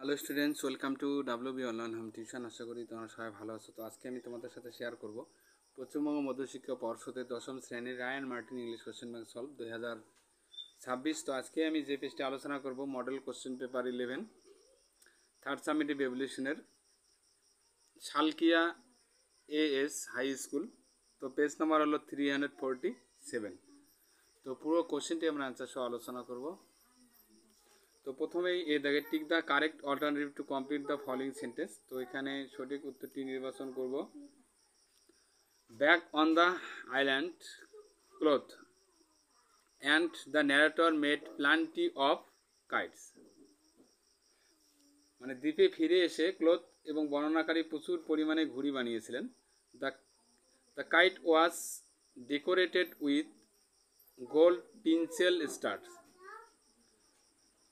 Hello students, welcome to WB online home tuition. আশা করি তোমরা সবাই ভালো আছো। তো আজকে আমি তোমাদের সাথে শেয়ার করব পশ্চিমবঙ্গ মধ্যশিক্ষা পর্ষদের দশম শ্রেণীর Ryan Martin English question bank solve 2026। তো আজকে আমি যে পেজটি আলোচনা করব model question paper 11 third summative এভলিউশনের শালকিয়া এএস হাই স্কুল। তো পেজ নাম্বার হলো 347। তো পুরো কোশ্চেনটি আমরা অ্যান্সার সহ আলোচনা করব। তো প্রথমেই দেখে tick the correct alternative to complete the following sentence. তো এখানে সঠিক উত্তরটি নির্বাচন করব। Back on the island cloth and the narrator made plenty of kites. মানে দ্বীপে ফিরে এসে ক্লথ এবং বর্ণনাকারী প্রচুর পরিমাণে ঘুড়ি বানিয়েছিলেন। The kite was decorated with gold tinsel stars.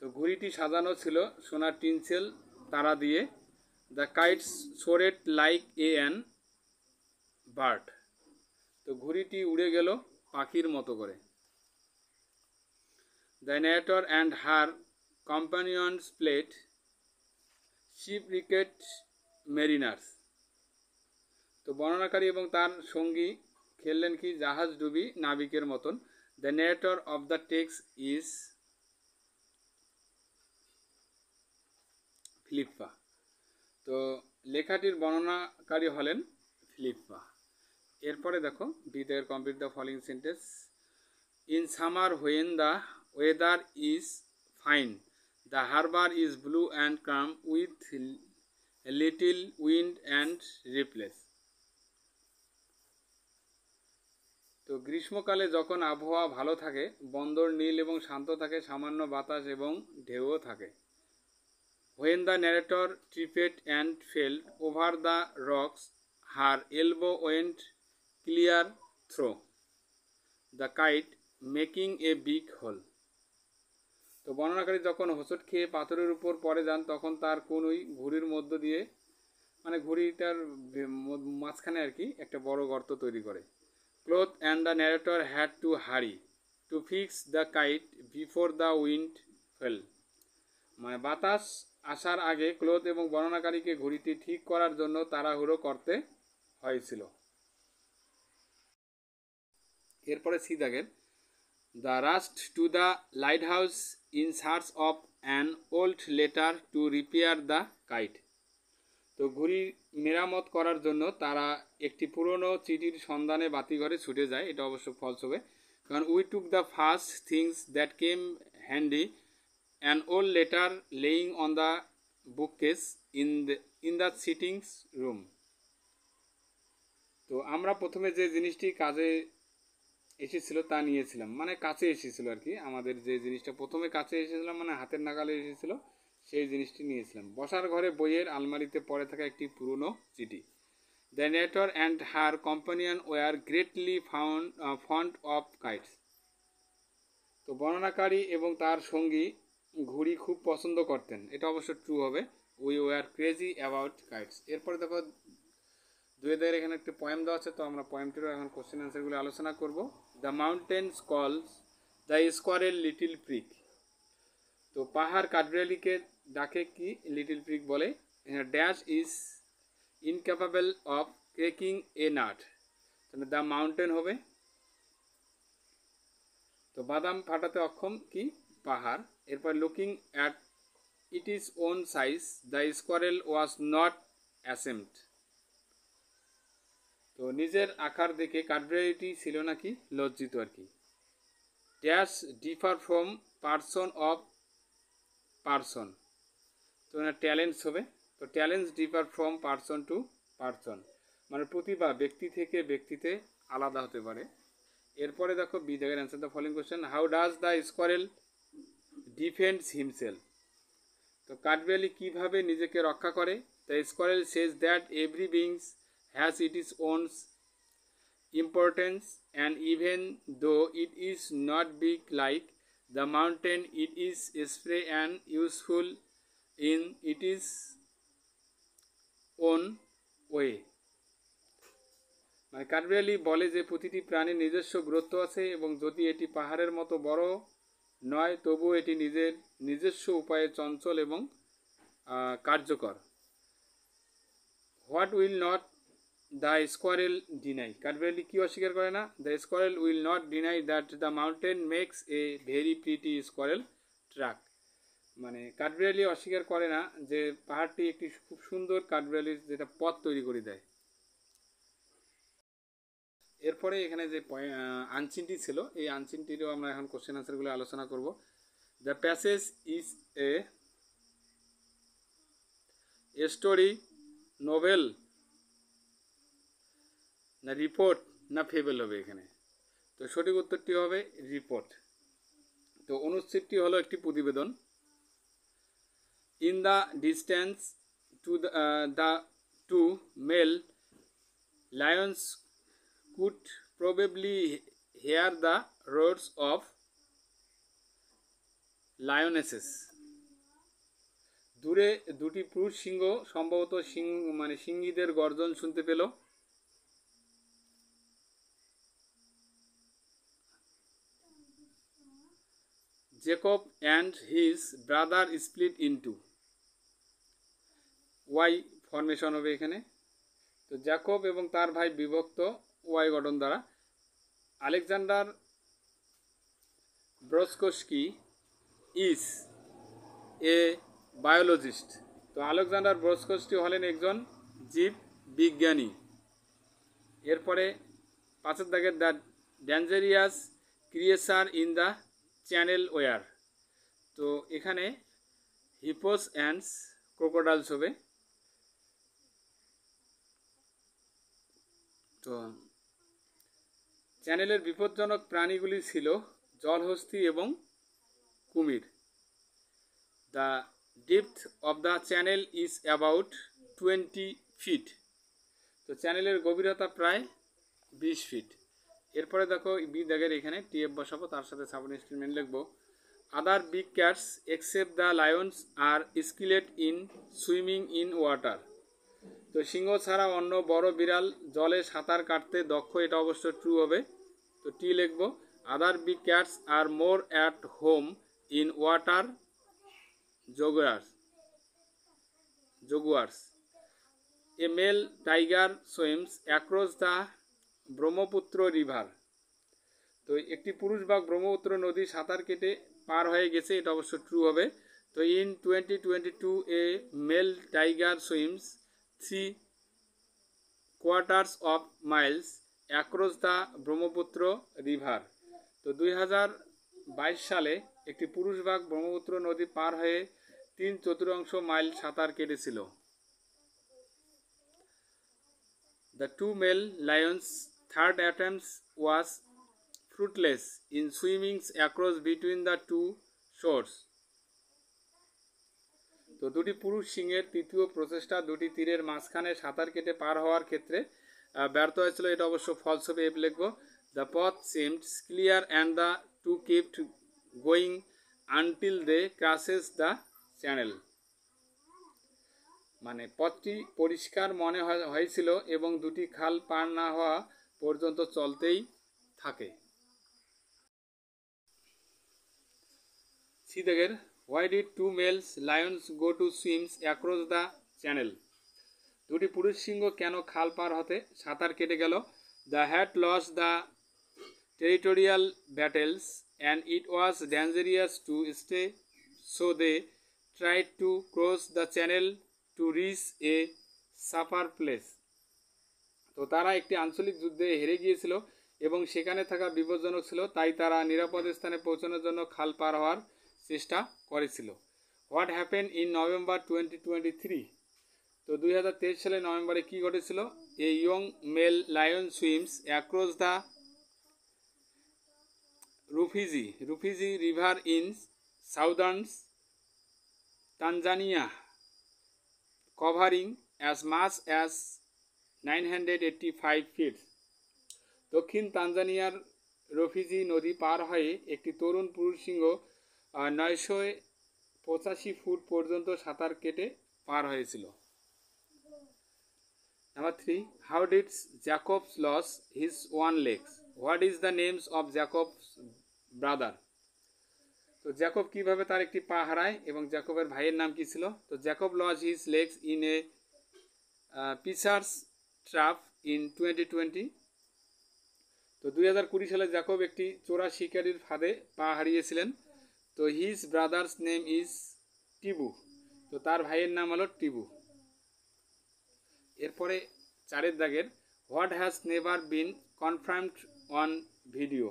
তো ঘুড়িটি সাজানো ছিল সোনার টিনসেল তারা দিয়ে। The kites soared like a an bird. তো ঘুড়িটি উড়ে গেল পাখির মতো করে। The narrator and her companions played shipwrecked mariners. তো বর্ণনাকারী এবং তার সঙ্গী খেললেন কি জাহাজ ডুবি নাবিকের মতন। The narrator of the text is Philippa. তো লেখাটির বর্ণনাকারী হলেন ফিলিপ্পা। এরপরে দেখো বিদের complete the following sentence. In summer when the weather is fine the harbour is blue and calm with little wind and ripples. তো গ্রীষ্মকালে যখন আবহাওয়া ভালো থাকে বন্দর নীল এবং শান্ত থাকে, সামান্য বাতাস এবং ঢেউও থাকে। When the narrator tripped and fell over the rocks, her elbow went clear through the kite, making a big hole. তো বর্ণনাকারী যখন হোঁচট খেয়ে পাথরের উপর পড়ে যান তখন তার কনুই ঘুড়ির মধ্য দিয়ে, মানে ঘুড়িটার মাঝখানে আর কি একটা বড় গর্ত তৈরি করে। Cloth and the narrator had to hurry to fix the kite before the wind fail. মানে বাতাস আসার আগে ক্লথ এবং বর্ণনাকারীকে ঘুড়িটি ঠিক করার জন্য তাড়াহুড়ো করতে হয়েছিল। এরপরে সি দাগের the rushed to the light house in search of an old letter to repair the kite. তো ঘুড়ি মেরামত করার জন্য তারা একটি পুরনো চিঠির সন্ধানে বাতিঘরে ছুটে যায়। এটা অবশ্য ফলস হবে, কারণ we took the first things that came handy an old letter laying on the bookcase in the sitting room. তো আমরা প্রথমে যে জিনিসটি কাজে এসেছিল তা নিয়েছিলাম, মানে কাছে এসেছিল আর কি। আমাদের যে জিনিসটা প্রথমে কাছে এসেছিলাম মানে হাতের নাগালে এসেছিল সেই জিনিসটি নিয়েছিলাম। বসার ঘরে বইয়ের আলমারিতে পড়ে থাকা একটি পুরনো চিঠি। The নেটর and her companion were greatly fond of kites. তো বর্ণনাকারী এবং তার সঙ্গী ঘুড়ি খুব পছন্দ করতেন। এটা অবশ্য ট্রু হবে। We were crazy about kites. এরপরে দেখো দুয়েদের এখানে একটি পয়েম দেওয়া আছে, তো আমরা পয়েমটিরও এখন কোশ্চেন অ্যান্সারগুলি আলোচনা করব। The mountains calls the squirrel little prig. তো পাহাড় কাঠবিড়ালিকে ডাকে কি লিটিল প্রিক বলে। Dash is incapable of cracking a nut. তাহলে দ্য মাউন্টেন হবে। তো বাদাম ফাটাতে অক্ষম কি পাহাড়। এরপর looking at its own size the squirrel was not ashamed. তো নিজের আকার দেখে কাঠবিড়ালিটি ছিল নাকি লজ্জিত আর কি। Dash differ from person of person. তো ট্যালেন্টস হবে। তো talents differ from person to person, মানে প্রতিভা ব্যক্তি থেকে ব্যক্তিতে আলাদা হতে পারে। এরপরে দেখো বি জায়গার answer the following question. How does the squirrel defends himself. তো কাঠবিড়ালি কীভাবে নিজেকে রক্ষা করে। The squirrel says that every beings has its own importance and even though it is not big like the mountain it is spry and useful in its own way. মানে কাঠবিড়ালি বলে যে প্রতিটি প্রাণীর নিজস্ব গুরুত্ব আছে এবং যদি এটি পাহাড়ের মতো বড় নয় তবুও এটি নিজস্ব উপায়ে চঞ্চল এবং কার্যকর। What will not the squirrel deny, কাঠবিড়ালি কি অস্বীকার করে না? The squirrel will not deny that the mountain makes a very pretty squirrel track. মানে কাঠবিড়ালি অস্বীকার করে না যে পাহাড়টি একটি খুব সুন্দর কাঠবিড়ালির যেটা পথ তৈরি করে দেয়। এরপরে এখানে যে আনচিনটি ছিল, এই আনচিনটিরও আমরা এখন কোশ্চেন আনসারগুলো আলোচনা করব। The passage is a story, novel, না রিপোর্ট, না ফেবেল হবে এখানে? তো সঠিক উত্তরটি হবে রিপোর্ট। তো অনুচ্ছেদটি হলো একটি প্রতিবেদন। In the distance to the two mail Lions could probably hear the roars of lionesses. দূরে দুটি পুরুষ সিংহ সম্ভবত সিংহীদের গর্জন শুনতে পেল। Jacob and his brother split into, Y formation হবে এখানে। তো জ্যাকব এবং তার ভাই বিভক্ত ওয়াই গঠন দ্বারা। Alexander Braczkowski is a biologist. তো আলেকজান্ডার ব্রস্কোস্কি হলেন একজন জীব বিজ্ঞানী। এরপরে পাঁচের দাগের the dangerous creature in the channel were. তো এখানে হিপোস অ্যান্ড ক্রোকোডাইলস হবে। তো চ্যানেলের বিপজ্জনক প্রাণীগুলি ছিল জলহস্তী এবং কুমির। The depth of the channel is about 20 feet. তো চ্যানেলের গভীরতা প্রায় 20 ফিট। এরপরে দেখো বি দাগের এখানে টিএফ বসাবো, তার সাথে সাবঅর্ডিনেট স্টেটমেন্ট লিখবো। Other big cats except the lions are skilled in swimming in water. তো সিংহ ছাড়া অন্য বড় বিড়াল জলে সাঁতার কাটতে দক্ষ, এটা অবশ্য ট্রু হবে। তো টি লিখবো। Other big cats are more at home in water jaguars. A male tiger swims across the Brahmaputra river. তো একটি পুরুষ বাঘ ব্রহ্মপুত্র নদী সাঁতার কেটে পার হয়ে গেছে, এটা অবশ্য ট্রু হবে। তো in 2022 a male tiger swims 3/4 of miles across the Brahmaputra river. তো 2022 সালে একটি পুরুষ বাঘ ব্রহ্মপুত্র নদী পার হয়ে 3/4 মাইল সাঁতার কেটেছিল। The two male lions' third attempt was fruitless in swimming across between the two shores. তো দুটি পুরুষ সিংহের তৃতীয় প্রচেষ্টা দুটি তীরের মাঝখানে সাঁতার কেটে পার হওয়ার ক্ষেত্রে ব্যর্থ হয়েছিল, এটা অবশ্য ফলস হবে, এফ লিখব। The path seemed clear and the two kept going until they crosses the channel. মানে পথটি পরিষ্কার মনে হয়েছিল এবং দুটি খাল পার না হওয়া পর্যন্ত চলতেই থাকে। সি দাগের why did two males lions go to swims across the channel. দুটি পুরুষ সিংহ কেন খাল পার হতে সাঁতার কেটে গেল? The had lost the territorial battles and it was dangerous to stay, so they tried to cross the channel to reach a safer place. তো তারা একটি আঞ্চলিক যুদ্ধে হেরে গিয়েছিল এবং সেখানে থাকা বিপজ্জনক ছিল, তাই তারা নিরাপদ স্থানে পৌঁছানোর জন্য খাল পার হওয়ার চেষ্টা করেছিল। What happen in November 2023। তো 2023 সালের নভেম্বরে কী ঘটেছিল? A young male lion swims across the Rufiji river in southern Tanzania, covering as much as 985 feet. দক্ষিণ তানজানিয়ার রফিজি নদী পার হয়ে একটি তরুণ পুরুষ সিংহ 985 ফুট পর্যন্ত সাঁতার কেটে পার হয়েছিল। Number 3, how did Jacobs lose his one legs? What is the names of Jacobs brother? তো তো জ্যাকব কিভাবে তার একটি পা হারায় এবং জ্যাকবের ভাইয়ের নাম কি ছিল? তো Jacob lost his legs in a poacher's trap in 2020। তো 2020 সালে জ্যাকব একটি চোরা শিকারীর ফাঁদে পা হারিয়েছিলেন। তো his brothers name is Tibu. তো তার ভাইয়ের নাম হলো টিবু। এরপরে 4 দাগের what has never been confirmed on video.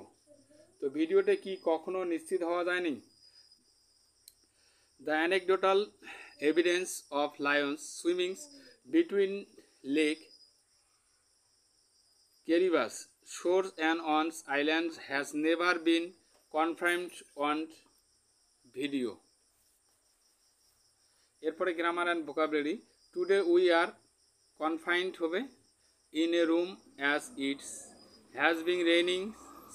তো ভিডিওতে কি কখনো নিশ্চিত হওয়া যায়নি? The anecdotal evidence of lions swimmings between lake Kariba's shores and on islands has never been confirmed on video. এরপরে grammar and vocabulary. Today we are confined হবে in a room as it has been raining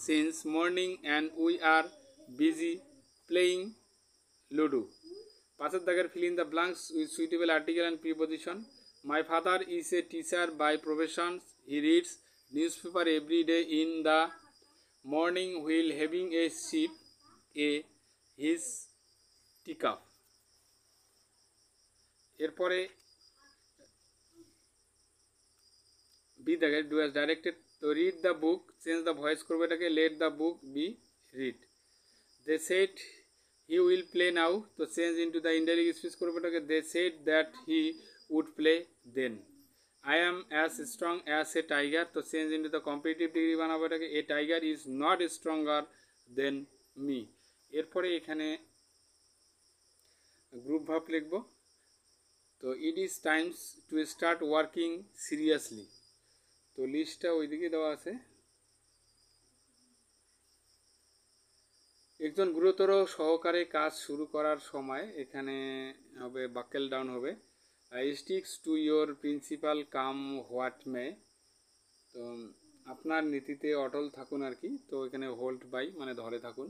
since morning and we are busy playing ludo. 5 দাগের fill in the blanks with suitable article and preposition. My father is a teacher by profession. He reads newspaper every day in the morning while having a sip a his teacup. এরপরে B দাগে do as directed. তো read the book, change the voice করবে এটাকে let the book be read. They said he will play now, তো change into the indirect speech করবে এটাকে they said that he would play then. I am as strong as a tiger, তো change into the competitive degree বানাবো এটাকে a tiger is not stronger than me. এরপরে এখানে group verb লিখব। তো it is Times to start working seriously, তো লিস্টটা ওইদিকে দেওয়া আছে। একজন গুরুতর সহকারে কাজ শুরু করার সময় এখানে হবে বাকেল ডাউন হবে sticks to your principle come what may, তো আপনার নীতিতে অটল থাকুন আর কি, তো এখানে হোল্ড বাই মানে ধরে থাকুন।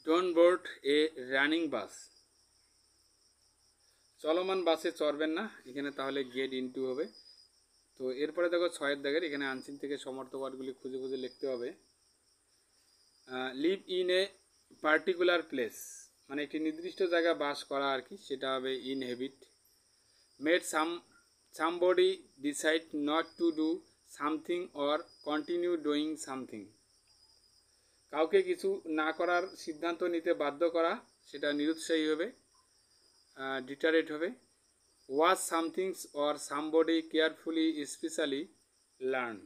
Don't board A running bus, চলমান বাসে চড়বেন না, এখানে তাহলে গেট ইনটু হবে। তো এরপরে দেখো 6 দাগের এখানে আনসিন থেকে সমর্থক ওয়ার্ডগুলি খুঁজে খুঁজে লিখতে হবে। Live in a particular place মানে একটি নির্দিষ্ট জায়গায় বাস করা আর কি, সেটা হবে inhabit. Made somebody decide not to do something or continue doing something, কাউকে কিছু না করার সিদ্ধান্ত নিতে বাধ্য করা, সেটা নিরুৎসাহী হবে ডিটারেট হবে। Watch somethings or somebody carefully specially learn,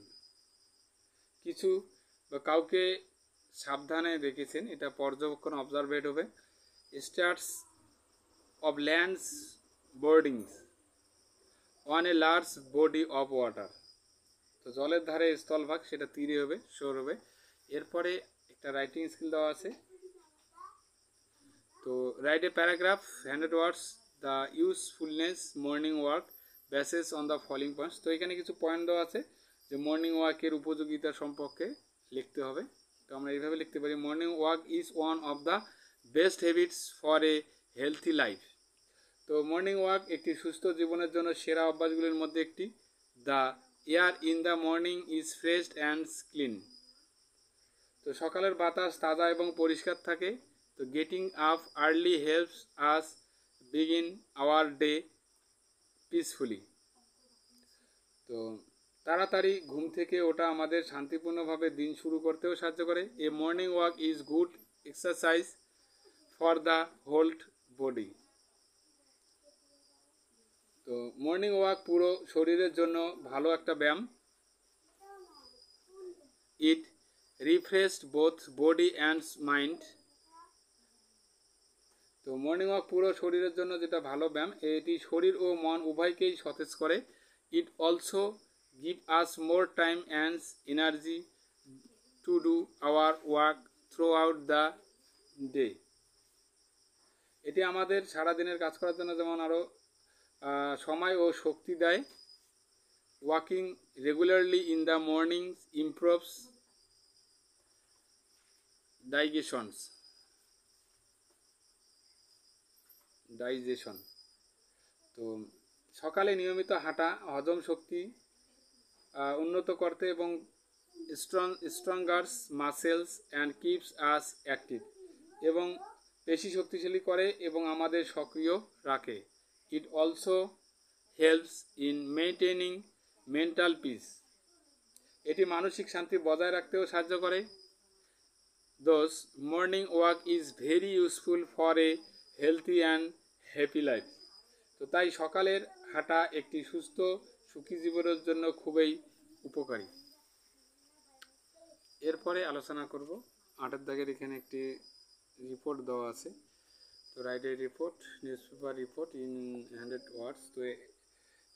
কিছু বা কাউকে সাবধানে দেখেছেন, এটা পর্যবেক্ষণ অবজারভেট হবে। Starts of lands boardings on a large body of water, তো জলের ধারে স্থলভাগ সেটা তীরে হবে শোর হবে। এরপরে একটা রাইটিং স্কিল দেওয়া আছে। তো write a paragraph 100 words the usefulness morning walk bases on the following points, তো এখানে কিছু পয়েন্ট দেওয়া আছে যে মর্নিং ওয়াকের উপযোগিতা সম্পর্কে লিখতে হবে। তো আমরা এইভাবে লিখতে পারি morning walk is one of the best habits for a healthy life, তো মর্নিং ওয়াক একটি সুস্থ জীবনের জন্য সেরা অভ্যাসগুলির মধ্যে একটি। The air in the morning is fresh and clean, তো সকালের বাতাস তাজা এবং পরিষ্কার থাকে। তো getting up early helps us begin our day peacefully, তো তাড়াতাড়ি ঘুম থেকে ওঠা আমাদের শান্তিপূর্ণভাবে দিন শুরু করতেও সাহায্য করে। A morning walk is good exercise for the whole body, তো মর্নিং ওয়াক পুরো শরীরের জন্য ভালো একটা ব্যায়াম। It refreshed both body and mind, তো মর্নিং ওয়াক পুরো শরীরের জন্য যেটা ভালো ব্যায়াম, এটি শরীর ও মন উভয়কেই সতেজ করে। It also give us more time and energy to do our work through out the day, এটি আমাদের সারাদিনের কাজ করার জন্য যেমন আরও সময় ও শক্তি দেয়। Walking regularly in the morning improves digestion, তো সকালে নিয়মিত হাঁটা হজম শক্তি উন্নত করতে এবং strongers muscles and keeps us active, এবং পেশি শক্তিশালী করে এবং আমাদের সক্রিয় রাখে। It also helps in maintaining mental peace, এটি মানসিক শান্তি বজায় রাখতেও সাহায্য করে। Those morning walk is very useful for a healthy and happy life, তো তাই সকালের হাঁটা একটি সুস্থ সুখী জীবনের জন্য খুবই উপকারী। এরপরে আলোচনা করব 8 দাগের এখানে একটি রিপোর্ট দেওয়া আছে। তো write a report, news paper report in 100 ওয়ার্ডস। তো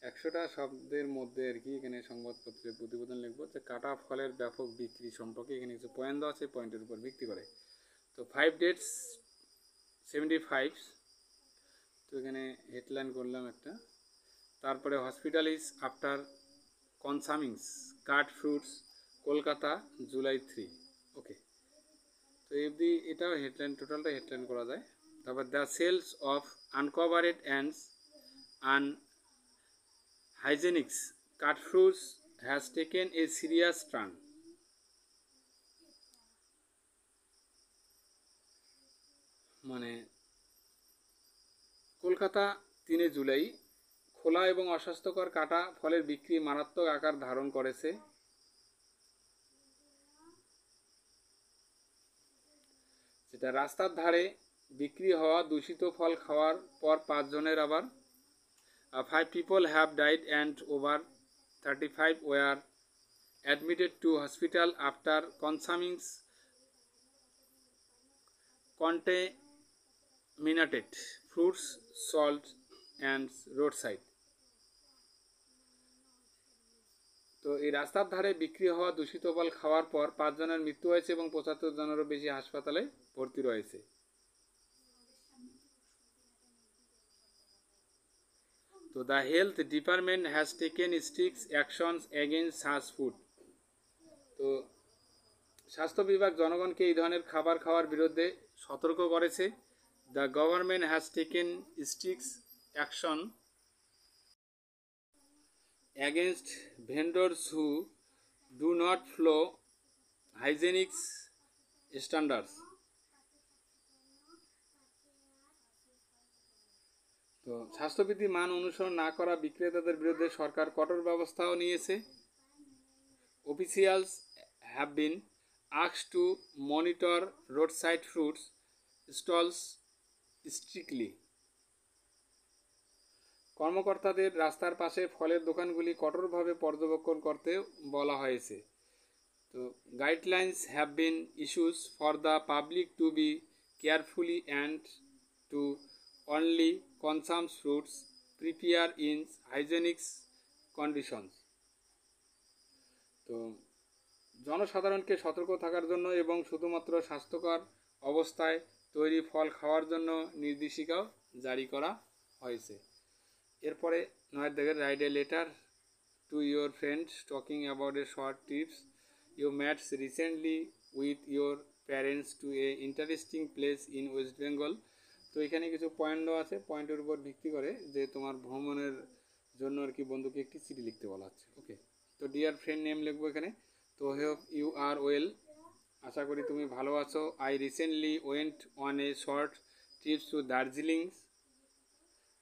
100টা শব্দের মধ্যে আর কি এখানে সংবাদপত্রের প্রতিবেদন লিখবো যে কাটা ফলের ব্যাপক বিক্রি সম্পর্কে এখানে কিছু পয়েন্ট দেওয়া আছে, পয়েন্টের উপর ভিত্তি করে। তো 5 ডেটস 75, তো এখানে হেডলাইন করলাম একটা। তারপরে hospitalised after consumings cut fruits Kolkata July 3, okay. তো এমনি এটাও হেডলাইন, টোটালটা হেডলাইন করা যায়। তারপর the sales of uncovered and আন hygienics cut fruits has taken a serious turn, মানে কলকাতা 3 জুলাই খোলা এবং অস্বাস্থ্যকর কাটা ফলের বিক্রি মারাত্মক আকার ধারণ করেছে। যেটা রাস্তার ধারে বিক্রি হওয়া দূষিত ফল খাওয়ার পর 5 জনের আবার 5 people have died and over 35 were admitted to hospital after consuming contaminated fruits, salt and roadside. তো এই রাস্তার ধারে বিক্রি হওয়া দূষিত ফল খাওয়ার পর 5 জনের মৃত্যু হয়েছে এবং 75 জনেরও বেশি হাসপাতালে ভর্তি রয়েছে। তো the health department has taken strict actions against such food, তো স্বাস্থ্য বিভাগ জনগণকে এই ধরনের খাবার খাওয়ার বিরুদ্ধে সতর্ক করেছে। The government has taken strict action against vendors who do not follow hygienic standards. তো স্বাস্থ্যবিধি মান অনুসরণ না করা বিক্রেতাদের বিরুদ্ধে সরকার কঠোর ব্যবস্থাও নিয়েছে। Officials have been asked to monitor roadside fruits stalls strictly. কর্মকর্তাদের রাস্তার পাশে ফলের দোকানগুলি কঠোরভাবে পর্যবেক্ষণ করতে বলা হয়েছে। তো guidelines have been issued for the public to be carefully and to only consume fruits prepare in hygienic conditions, তো জনসাধারণকে সতর্ক থাকার জন্য এবং শুধুমাত্র স্বাস্থ্যকর অবস্থায় তৈরি ফল খাওয়ার জন্য নির্দেশিকাও জারি করা হয়েছে। এরপরে 9 দাগের write a letter to your friends talking about a short trips you made recently with your parents to a interesting place in West Bengal. তো এখানে কিছু পয়েন্ট দেওয়া আছে, পয়েন্টের উপর ভিত্তি করে যে তোমার ভ্রমণের জন্য আর কি বন্ধুকে একটি চিঠি লিখতে বলা হচ্ছে, ওকে। তো ডিয়ার ফ্রেন্ড নেম লিখবো এখানে। তো হোপ ইউ আর ওয়েল, আশা করি তুমি ভালো আছো। I recently went on a short trips to Darjeeling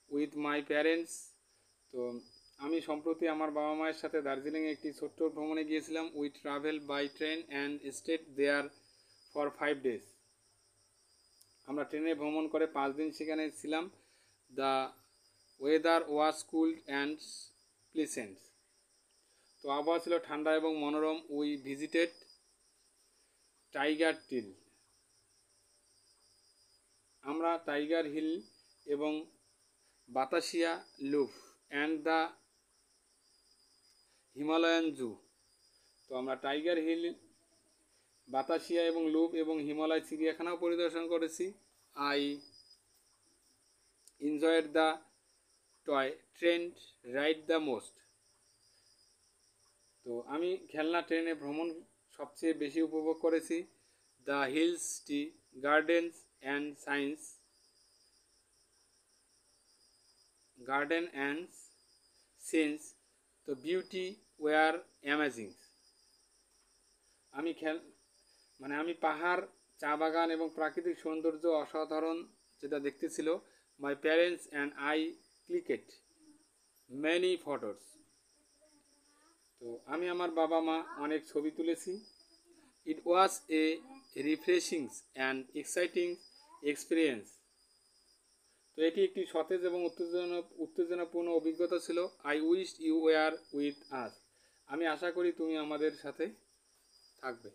with my parents. তো আমি সম্প্রতি আমার বাবা মায়ের সাথে দার্জিলিংয়ে একটি ছোট্ট ভ্রমণে গিয়েছিলাম। We travel by train and stayed there for 5 days। আমরা ট্রেনে ভ্রমণ করে 5 দিন সেখানে ছিলাম। The weather was cool and pleasant, তো আবহাওয়া ছিল ঠান্ডা এবং মনোরম। উই ভিজিটেড টাইগার হিল, আমরা টাইগার হিল এবং Batasia Loop and the Himalayan zoo. তো আমরা টাইগার হিল, বাতাসিয়া এবং লুপ এবং হিমালয় চিড়িয়াখানাও পরিদর্শন করেছি। I enjoyed the toy train ride the most, তো আমি খেলনা ট্রেনে ভ্রমণ সবচেয়ে বেশি উপভোগ করেছি। The hills tea gardens and science garden and scenes, তো বিউটি ওয়ার অ্যামেজিং। আমি পাহাড়, চা বাগান এবং প্রাকৃতিক সৌন্দর্য অসাধারণ যেটা দেখতেছিল। My parents and I clicked many photos. তো আমি আমার বাবা মা অনেক ছবি তুলেছি। It was a refreshing and exciting experience. তো এটি একটি সতেজ এবং উত্তেজনাপূর্ণ অভিজ্ঞতা ছিল। I wish you were with us. আমি আশা করি তুমি আমাদের সাথে থাকবে।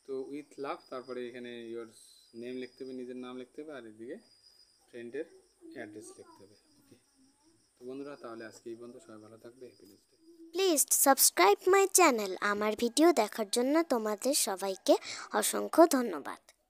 তো উইথ লাভ, তারপরে এখানে ইয়োর নেম লিখতে হবে, নিজের নাম লিখতে হবে, আর এদিকে ফ্রেন্ডের অ্যাড্রেস লিখতে হবে। ওকে, তো বন্ধুরা তাহলে আজকে এই পর্যন্ত। সবাই ভালো থাকবে। Happy news day. Please subscribe my channel. আমার ভিডিও দেখার জন্য তোমাদের সবাইকে অসংখ্য ধন্যবাদ।